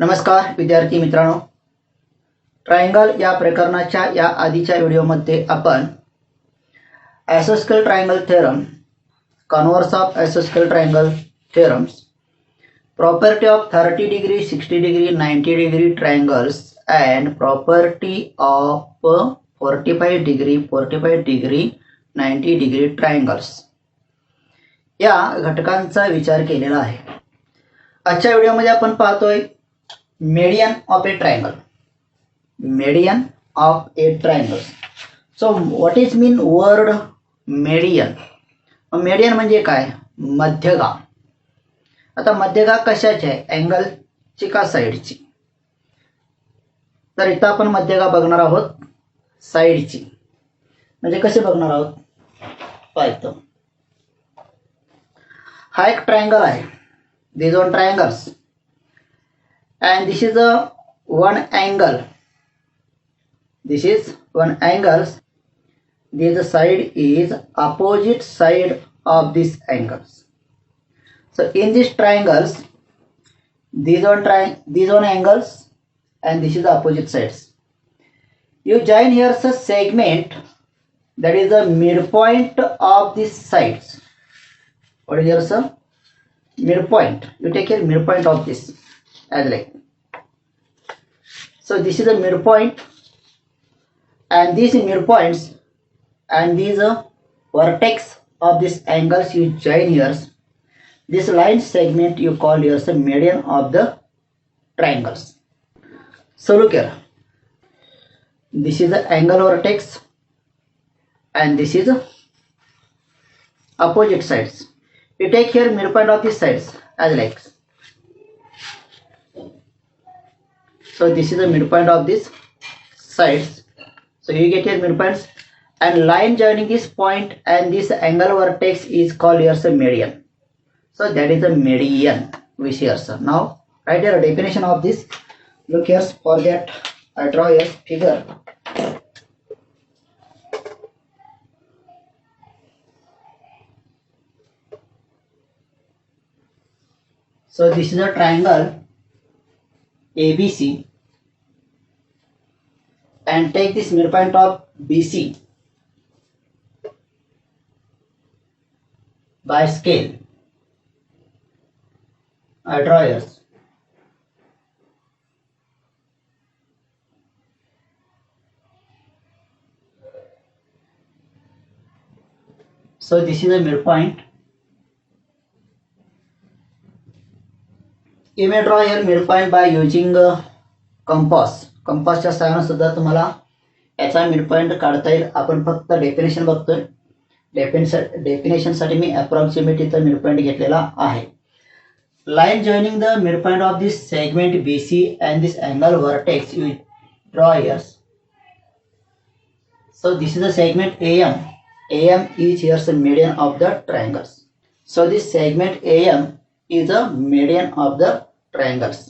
नमस्कार विद्यार्थी मित्रांनो, ट्रायंगल या प्रकरणाच्या या आधीच्या व्हिडिओमध्ये आपण आयसोस्केल triangle theorem, converse of आयसोस्केल triangle theorems, property of 30 degree, 60 degree, 90 degree triangles and property of 45 degree 90 degree triangles या घटकांचा विचार केलेला आहे. आजच्या व्हिडिओमध्ये आपण पाहतोय median of a triangle. Median of a triangle. So what is mean word median? median म्हणजे काय? मध्यगा. आता मध्यगा कशाची आहे? अँगलची का साईडची? तर इथं आपण मध्यगा बघणार आहोत साईडची. म्हणजे कसे बघणार आहोत? पाहतो. हा एक ट्रायंगल आहे. These are triangles. And this is a one angle. This is one angle. This side is opposite side of this angles. So in these triangles, these one angles, and this is the opposite sides. You join here a segment that is the midpoint of these sides. What is here sir? Midpoint. You take here midpoint of this. As like so, this is a midpoint, and these midpoints and these vertex of this angles you join here. This line segment you call here the median of the triangles. So look here. This is the angle vertex, and this is opposite sides. You take here midpoint of these sides as like. So this is the midpoint of these sides. So you get here midpoints, and line joining this point and this angle vertex is called here the median. So that is the median we see here sir. Now write here a definition of this. Look here, for that I draw a figure. So this is a triangle ABC, and take this midpoint of BC by scale. I draw here. So this is the midpoint. You may draw here midpoint by using compass. कंपासच्या सहाय्याने सुद्धा तुम्हाला याचा midpoint काढता येईल. आपण फक्त definition बघतोय. Definition साठी मी अप्रॉक्सिमेट इथं मिडपॉइंट घेतलेला आहे. Line joining the midpoint of this segment BC and this angle vertex you draw here. So this is the segment AM. AM is here the median of the triangles. So this segment AM is the median of the triangles.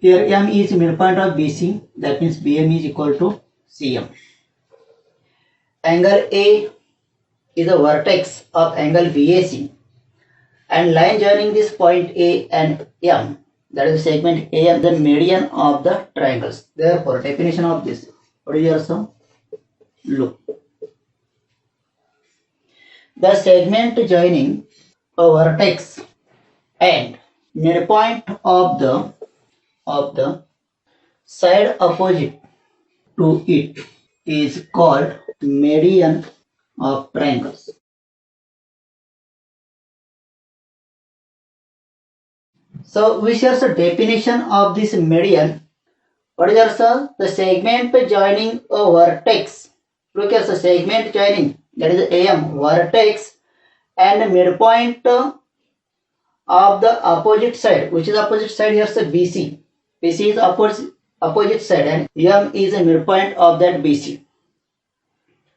Here M is midpoint of BC, that means BM is equal to CM. Angle A is a vertex of angle BAC, and line joining this point A and M, that is segment AM, the median of the triangles. Therefore, definition of this, what is your sum? Look. The segment joining a vertex and midpoint of the side opposite to it is called median of triangles. So we share the definition of this median. What is also the segment joining a vertex. Look at the segment joining, that is AM vertex and midpoint of the opposite side. Which is opposite side? Here the BC. BC is opposite side, and M is a midpoint of that BC.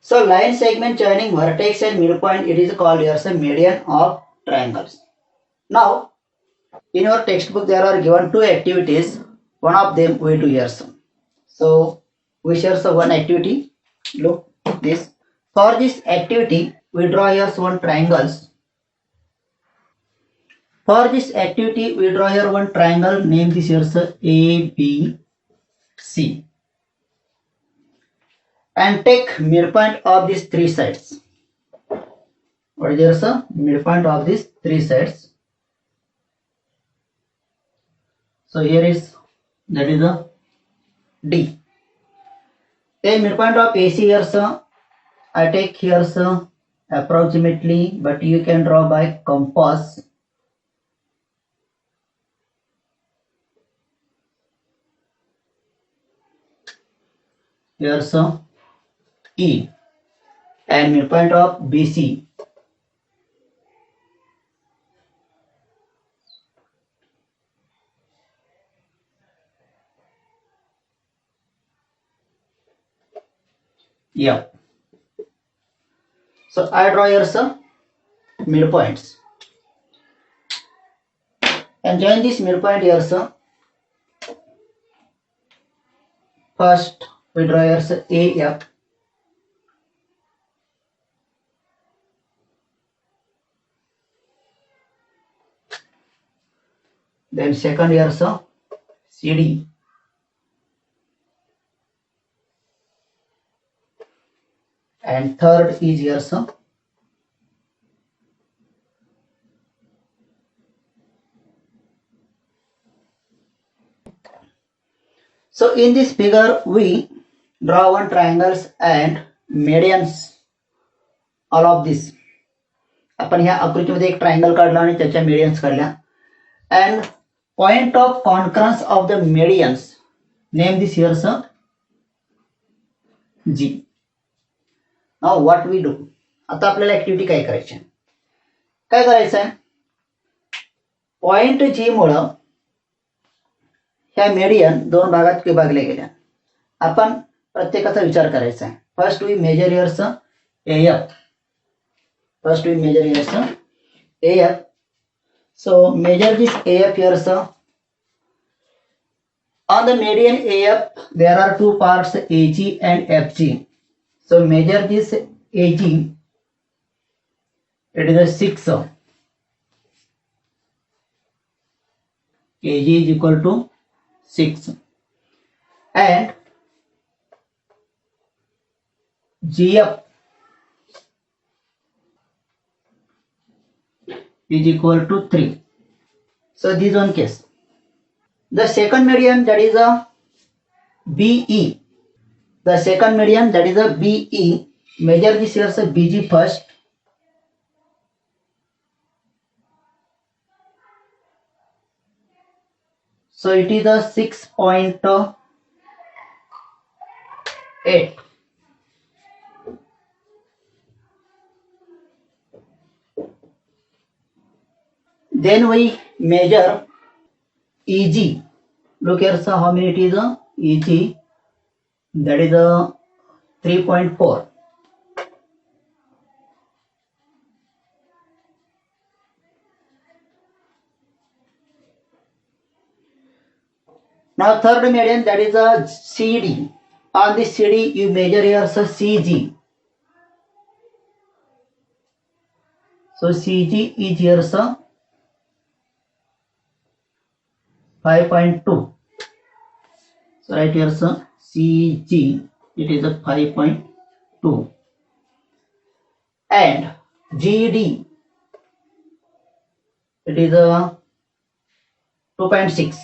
So line segment joining vertex and midpoint, it is called here the median of triangles. Now in your textbook there are given two activities. One of them we do here. So we share the one activity. Look this. For this activity we draw here one triangles. For this activity, we draw here one triangle, name this here A, B, C, and take midpoint of these three sides. What is here midpoint of these three sides? So here is, that is a D. Then midpoint of AC here I take here approximately, but you can draw by compass. Here E, and midpoint of BC. Yeah. So I draw here some midpoints. And join this midpoint here first we draw here AF. Then second here CD. And third is here So in this figure we draw one triangles and medians, all of this. आपण ह्या आकृतीमध्ये एक triangle काढला आणि त्याच्या medians काढल्या. And point of concurrence of the medians, name this here G. Now what we do? आता आपल्याला ऍक्टिव्हिटी काय करायची? काय करायचं आहे? पॉइंट G मुळे ह्या मेडियन दोन भागात विभागले गेल्या. आपण प्रत्येकाचा विचार करायचा आहे. First we measure here's AF. First we measure here AF. So measure this AF here. On the median AF there are two parts, AG and FG. So measure this AG. It is a 6. AG is equal to 6. And GF is equal to 3. So this one case. The second median, that is a BE. The second median, that is a BE. Measure this here BG first. So it is a 6.8. Then we measure EG. Look here how many it is EG. That is a 3.4. Now third median, that is a CD. On this CD you measure here CG. So CG is here 5.2. So right here CG, it is a 5.2. And GD, it is a 2.6.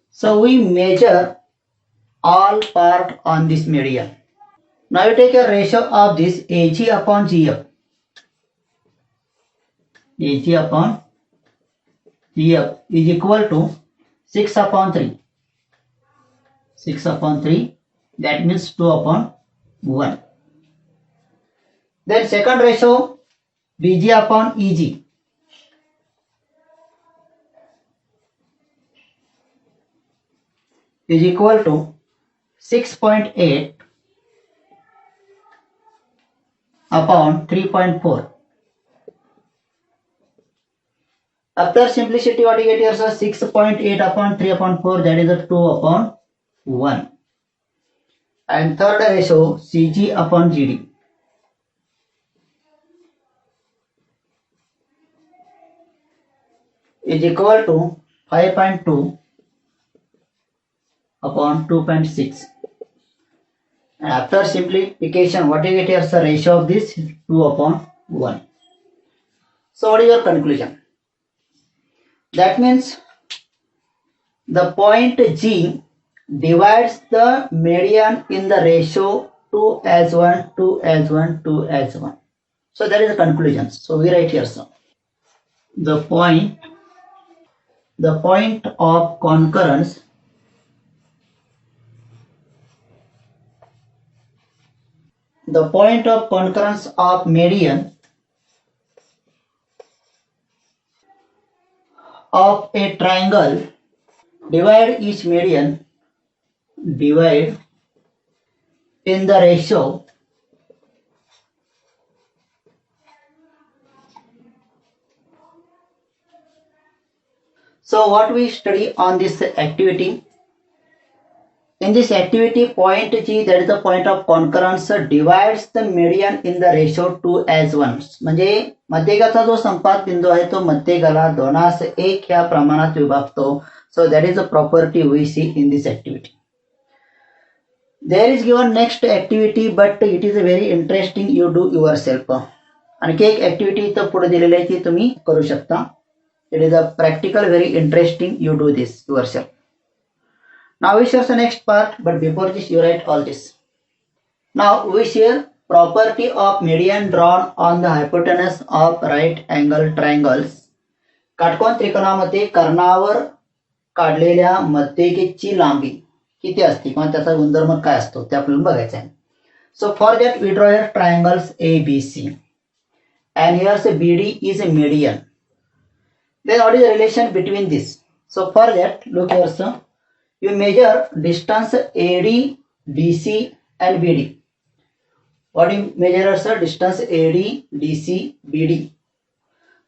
So we measure all part on this median. Now you take a ratio of this AG upon GF. AG upon GF is equal to 6 upon 3. 6 upon 3, that means 2 upon 1. Then second ratio BG upon EG. Is equal to 6.8 upon 3.4. After simplicity, what you get here? 6.8 upon 3 upon 4, that is a 2 upon 1. and third ratio CG upon GD. Is equal to 5.2 upon 2.6. And after simplification, what you get here is the ratio of this 2 upon 1. So what is your conclusion? That means the point G divides the median in the ratio 2 as 1, 2 as 1, 2 as 1. So that is the conclusion. So we write here, so the point of concurrence of median of a triangle, divide each median, divide in the ratio So what we study on this activity? In this activity, point G, that is the point of concurrence, divides the median in the ratio 2 as 1. म्हणजे मध्यगाचा जो संपात बिंदू आहे तो मध्यगाला 2:1 या प्रमाणात विभागतो. So that is the property we see in this activity. There is given next activity, but it is very interesting. You do yourself. आणखी एक ऍक्टिव्हिटी इथं पुढे दिलेली आहे ती तुम्ही करू शकता. It is a practical, very interesting. You do this yourself. Now we share the next part, but before this you write all this. Now we share property of median drawn on the hypotenuse of right angle triangles. काटकोन त्रिकोणामध्ये कर्णावर काढलेल्या मध्यकेची लांबी किती असते किंवा त्याचा गुणधर्म काय असतो ते आपल्याला बघायचं आहे. So for that we draw here triangles ABC, and here say BD is a median. Then what is the relation between this? So for that, look here, sir. You measure distance AD, DC and BD. What do you measure, sir? Distance AD, DC, BD.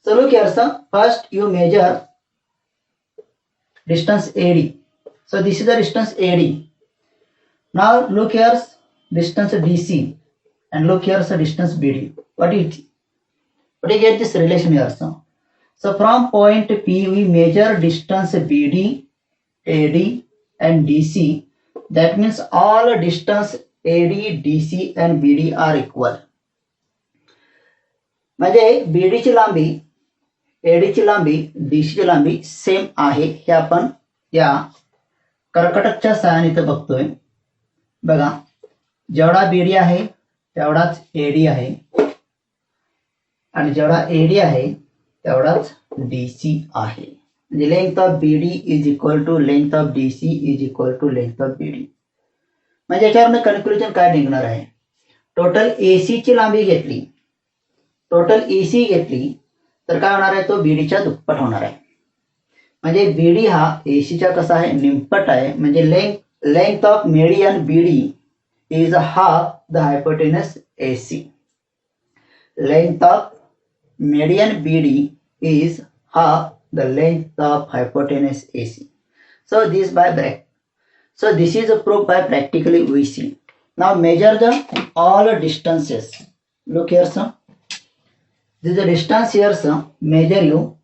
So look here, sir. First you measure distance AD. So this is the distance AD. Now look here, distance DC, and look here, sir, distance BD. What do you get this relation here, sir? So from point P we measure distance BD, AD and DC. That means all distance AD, DC and BD are equal. म्हणजे BD ची लांबी, AD ची लांबी, DC ची लांबी same आहे हे आपण या कर्कटकच्या सहाय्याने इथे बघतोय. बघा, जेवढा BD आहे तेवढाच AD आहे आणि जेवढा AD आहे तेवढाच DC आहे. म्हणजे length of BD is equal to length of DC is equal to length of BD. म्हणजे याच्यावरून कन्क्लुजन काय निघणार आहे? टोटल AC ची लांबी घेतली, टोटल AC घेतली तर काय होणार आहे? तो BD च्या दुप्पट होणार आहे. म्हणजे BD हा AC च्या कसा आहे? निमपट आहे. म्हणजे length of median BD is half the hypotenuse AC. Length of median BD is half the length of hypotenuse AC. So this is a proof by practically we see. Now measure the all distances. Look here, sir. This is the distance here, sir. Measure you.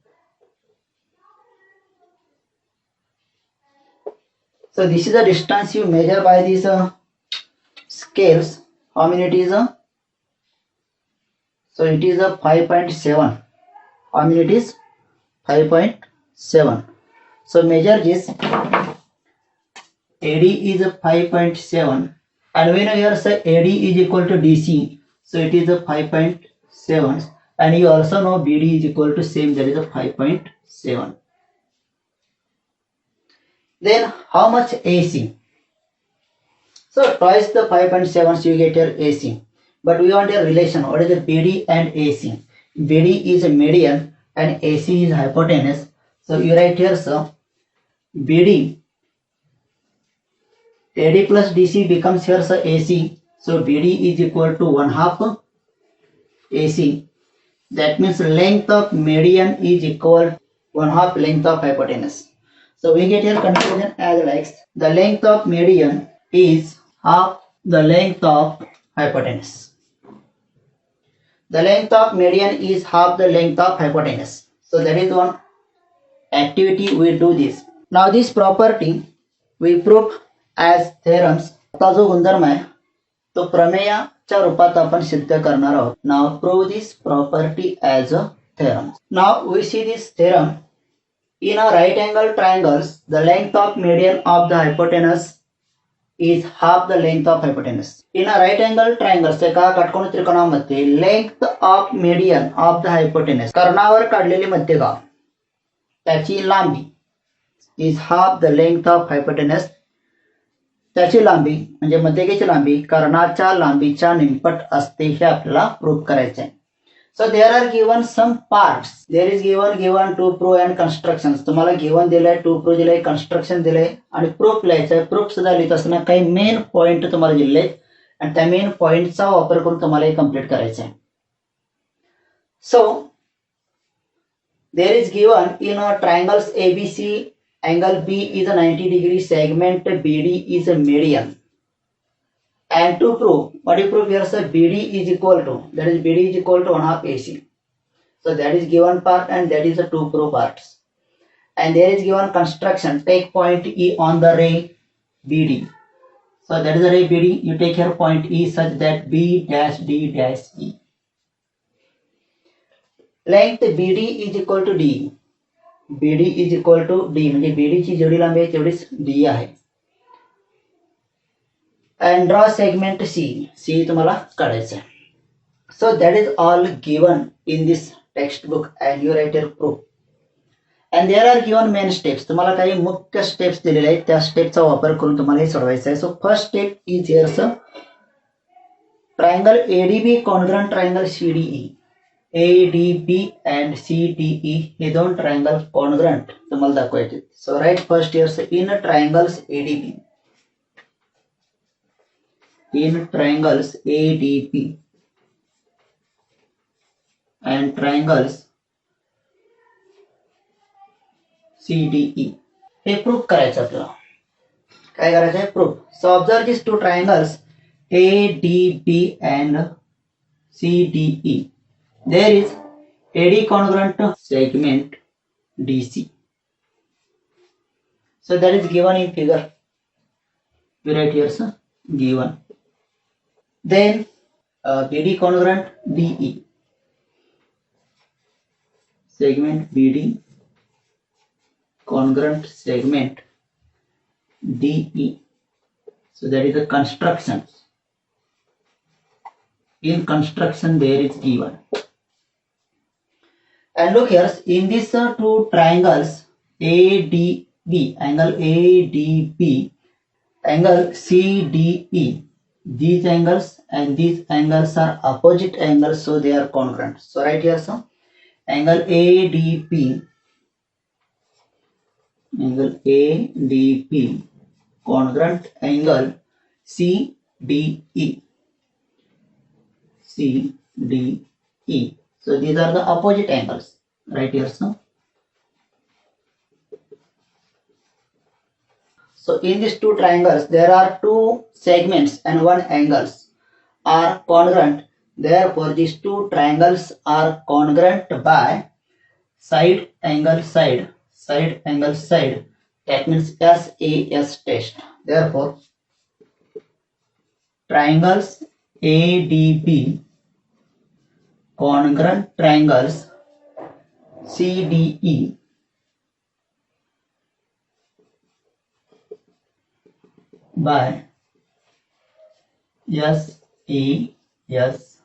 So this is the distance you measure by these scales. How many it is? So it is a 5.7. How many it is? 5.7. So measure this. AD is a 5.7. And when you say AD is equal to DC, so it is a 5.7. And you also know BD is equal to same, that is a 5.7. Then how much AC? So twice the 5.7, so you get your AC. But we want a relation. What is the BD and AC? BD is a median and AC is hypotenuse. So you write here, sir, BD, AD plus DC becomes here, sir, AC. So BD is equal to 1/2 AC. That means length of median is equal to 1/2 length of hypotenuse. So we get here conclusion as likes. The length of median is half the length of hypotenuse. The length of median is half the length of hypotenuse. So that is one activity we do this. Now this property we prove as theorems. आता जो गुणधर्म आहे तो प्रमेयाच्या रूपात आपण सिद्ध करणार आहोत. Now prove this property as a theorem. Now we see this theorem. In a right angle triangles, the length of median of the hypotenuse is half the length of hypotenuse. In a right angle triangles, एका काटकोनी त्रिकोणामध्ये length of median of the hypotenuse, कर्णावर काढलेली मध्यगा त्याची लांबी is half the length of hypotenuse. त्याची लांबी म्हणजे मध्यगेची लांबी कर्णाच्या लांबीच्या निमपट असते हे आपल्याला प्रूव्ह करायचे आहे. So there are given some parts. There is given to prove and constructions. तुम्हाला given दिलंय, to prove दिलंय, construction दिलंय आणि proof लिहायचंय. proof सुद्धा लिहित असताना काही मेन पॉइंट तुम्हाला दिलेले आहेत आणि त्या मेन पॉइंटचा वापर करून तुम्हाला हे कम्प्लीट करायचं आहे. So there is given in a triangles ABC, angle B is a 90 degree, segment BD is a median. And to prove, what you prove here, sir, BD is equal to, that is BD is equal to 1/2 AC. So that is given part and that is the to prove parts. And there is given construction, take point E on the ray BD. So that is the ray BD, you take here point E such that B dash D dash E. Length BD is equal to D. BD is equal to D, म्हणजे BD ची जेवढी लांबी आहे तेवढीच D आहे. And draw segment C. C तुम्हाला काढायचं आहे. So that is all given in this textbook and you write your proof. And there are given main steps. तुम्हाला काही मुख्य स्टेप्स दिलेले आहेत त्या स्टेपचा वापर करून तुम्हाला हे सोडवायचं आहे. So first step is here sir. Triangle ADB congruent triangle CDE. ADB and CDE हे दोन ट्रायंगल कॉन्ग्रंट तुम्हाला दाखवायचे. So write first here sir, in triangles ADB. In triangles ADP and triangles CDE हे प्रूफ करायचं आपल्याला. काय करायचं आहे? Proof. So observe these two triangles ADB and CDE. There is AD congruent segment DC. So that is given in figure. We write here sir, given. Then BD congruent DE, segment BD congruent segment DE. So that is the construction. In construction there is given. And look here, in these two triangles ADB, angle ADB, angle CDE. These angles and these angles are opposite angles, so they are congruent. So right here, so angle ADP, angle ADP, congruent angle CDE, CDE. So these are the opposite angles. Right here, so. So in these two triangles, there are two segments and one angles are congruent. Therefore, these two triangles are congruent by side angle side, side angle side. That means SAS test. Therefore, triangles ADB congruent triangles CDE by SES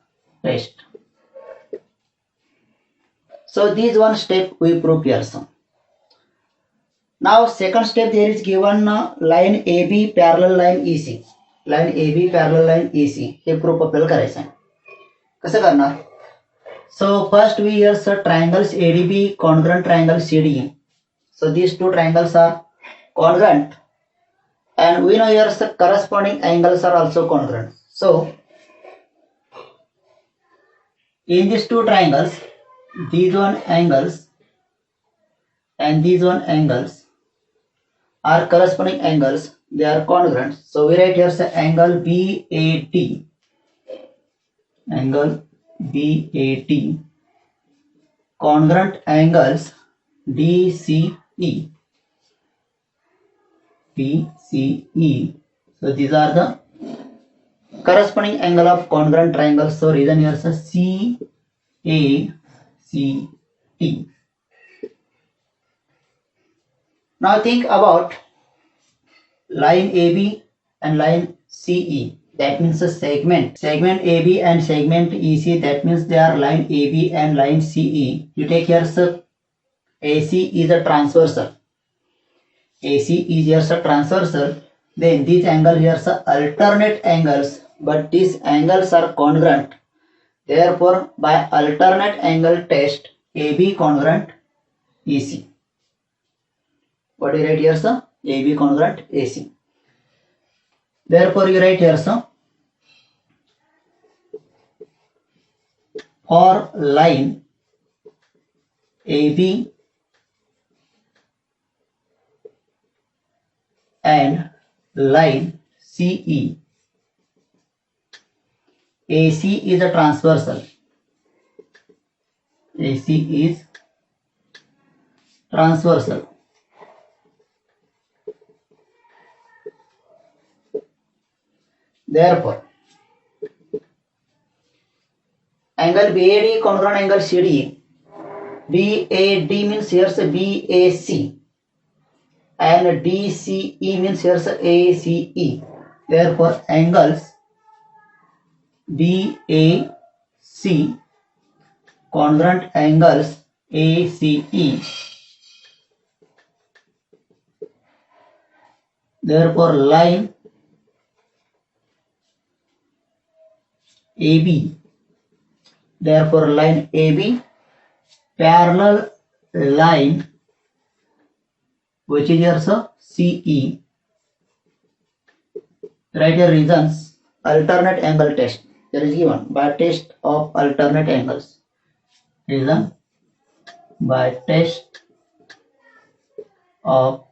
test. So this one step we prove here. Now second step, there is given line AB parallel line EC. Line AB parallel line EC. Hey proof आपल्याला करायचं आहे. कसं करणार? So first we here sir triangles ADB congruent triangle CDE. So these two triangles are congruent. And we know here the corresponding angles are also congruent. So in these two triangles, these one angles and these one angles are corresponding angles. they are congruent. So we write here say angle BAT, angle BAT, congruent angles DCE, DCE. So these are the corresponding angle of congruent triangles. So reason here is CACT. Now think about line AB and line CE. That means a segment AB and segment EC. That means they are line AB and line CE. You take here so AC is a transversal. AC is here a transversal. Then these angles here are alternate angles, but these angles are congruent. Therefore, by alternate angle test, AB congruent EC. What do you write here, sir? AB congruent AC. Therefore, you write here, sir, for line AB and line CE, AC is a transversal. AC is transversal. Therefore, angle BAD congruent angle CDE. BAD means here's a BAC and DCE means here's a ACE. Therefore, angles BAC congruent angles ACE. Therefore, line AB. Therefore, line AB parallel line which is here so CE. Write your reasons. Alternate angle test. There is given by test of alternate angles. Reason by test of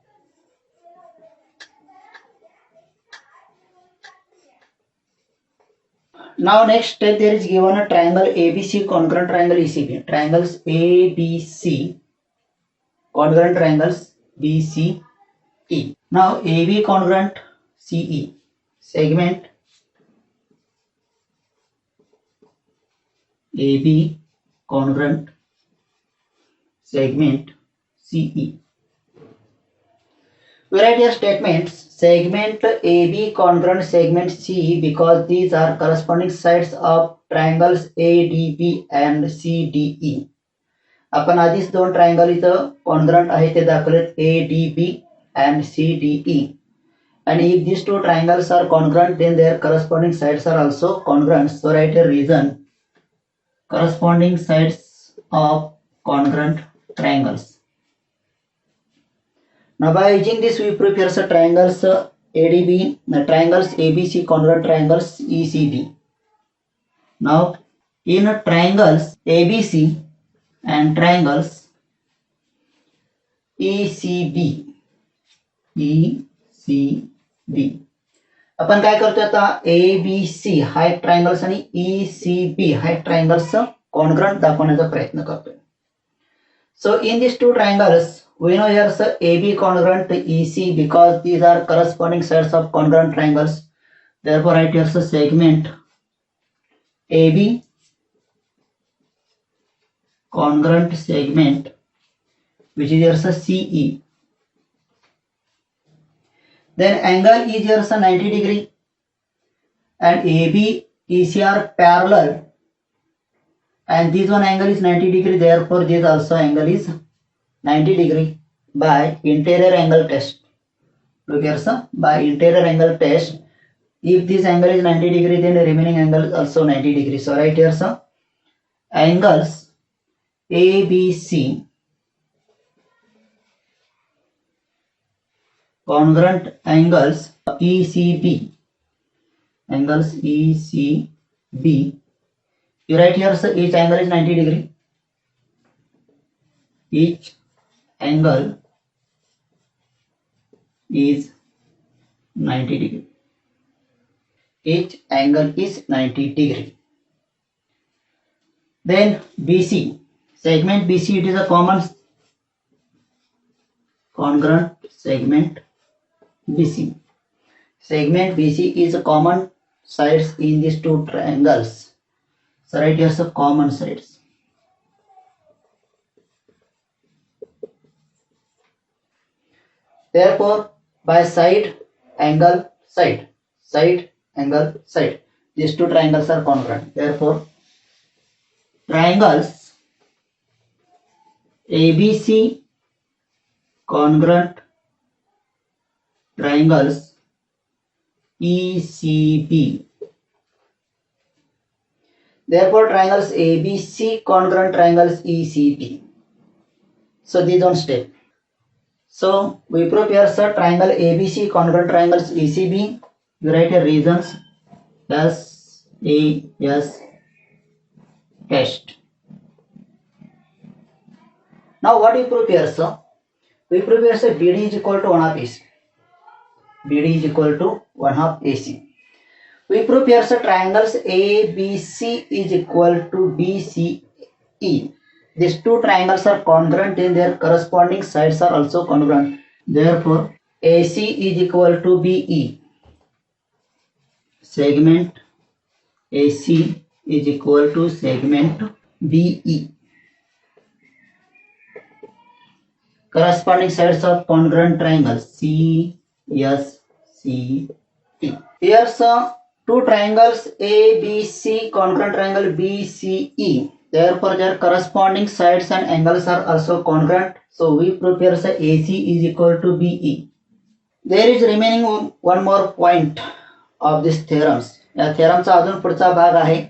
now next step there is given a triangle ABC congruent triangle ECB. Triangles ABC congruent triangles BCE. Now AB congruent CE segment AB congruent segment CE. We write here statements segment AB congruent segment CE because these are corresponding sides of triangles ADB and CDE. आपण आधीच दोन triangle इथं congruent आहे ते दाखवलेत ADB and CDE. And if these two triangles are congruent, then their corresponding sides are also congruent. So write a reason. Corresponding sides of congruent triangles. Now by using this we prove here the triangles ADB, the triangles ABC congruent triangles ECB. Now in triangles ABC and triangles ECB आपण काय करतोय आता ABC height triangles आणि ECB height triangles congruent दाखवण्याचा प्रयत्न करतोय. So in these two triangles we know here AB congruent to EC because these are corresponding sides of congruent triangles. Therefore write here segment AB congruent segment which is here CE. Then angle is here 90 degree and AB EC are parallel and this one angle is 90 degree, therefore this also angle is 90 degree by interior angle test. Look here sir, by interior angle test if this angle is 90 degree then the remaining angle is also 90 degree. So right here sir, angles ABC congruent angles ECB, angles ECB, you write here so each angle is 90 degree, each angle is 90 degree. Each angle is 90 degree. Then BC, segment BC, it is a common congruent segment BC. Segment BC is a common sides in these two triangles. So write here some common sides. Therefore, by side, angle, side, angle, side, these two triangles are congruent. Therefore, triangles ABC congruent triangles ECB. Therefore, triangles ABC congruent triangles ECB. So these on step. So we prove here sir triangle ABC congruent triangles ECB. You write here reasons SAS test. Now what we prove here sir? We prove here sir BD is equal to 1 half AC. BD is equal to 1 half AC. We prove here sir triangles ABC is equal to BCE. These two triangles are congruent in their corresponding sides are also congruent. Therefore, AC is equal to BE. Segment AC is equal to segment BE. Corresponding sides of congruent triangles CSCT. Here sir, two triangles ABC congruent triangle BCE. Therefore, their corresponding sides and angles are also congruent. So we prove here say AC is equal to BE. There is remaining one more point of this theorems. या theoremचा अजून पुढचा भाग आहे,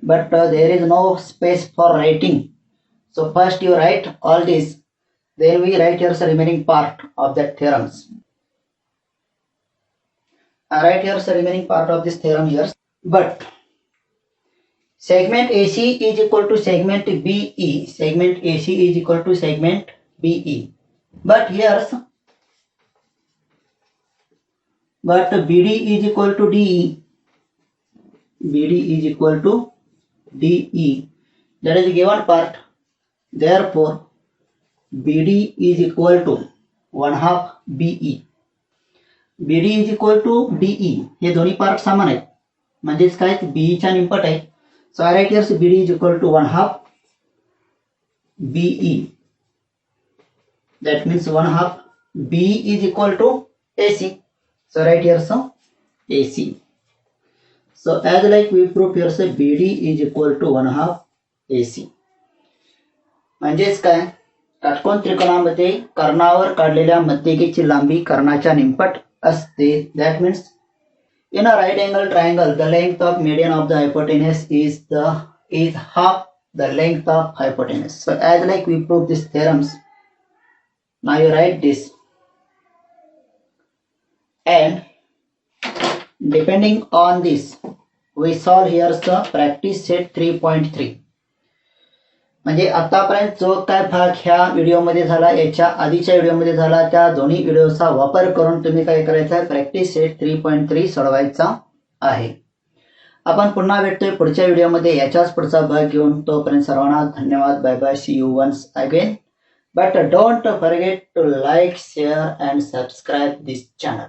but there is no space for writing. So first you write all this, then we write here the remaining part of that theorems. I write here the remaining part of this theorem here, but segment AC is equal to segment BE. Segment AC is equal to segment BE. But here, BD is equal to DE. BD is equal to DE. That is the given part. Therefore, BD is equal to 1 half BE. BD is equal to DE. हे दोन्ही part समान आहेत, म्हणजेच काय BE च्या निंपट आहे. So I write here BD is equal to 1 half BE. That means 1 half BE is equal to AC. So write here AC. So as like we prove here BD is equal to 1 half AC. म्हणजेच काय काटकोन त्रिकोणामध्ये कर्णावर काढलेल्या मध्यकेची लांबी कर्णाच्या निंपट असते. That means in a right angle triangle, the length of median of the hypotenuse is half the length of hypotenuse. So as like we prove these theorems, now you write this, and depending on this, we solve here the practice set 3.3. म्हणजे आतापर्यंत जो काय भाग ह्या व्हिडिओमध्ये झाला, याच्या आधीच्या व्हिडिओमध्ये झाला, त्या दोन्ही व्हिडिओचा वापर करून तुम्ही काय करायचं आहे, प्रॅक्टिस सेट 3.3 सोडवायचा आहे. आपण पुन्हा भेटतोय पुढच्या व्हिडिओमध्ये याच्याच पुढचा भाग घेऊन. तोपर्यंत सर्वांना धन्यवाद. Bye bye. See you once again. But don't forget to like, share and subscribe this channel.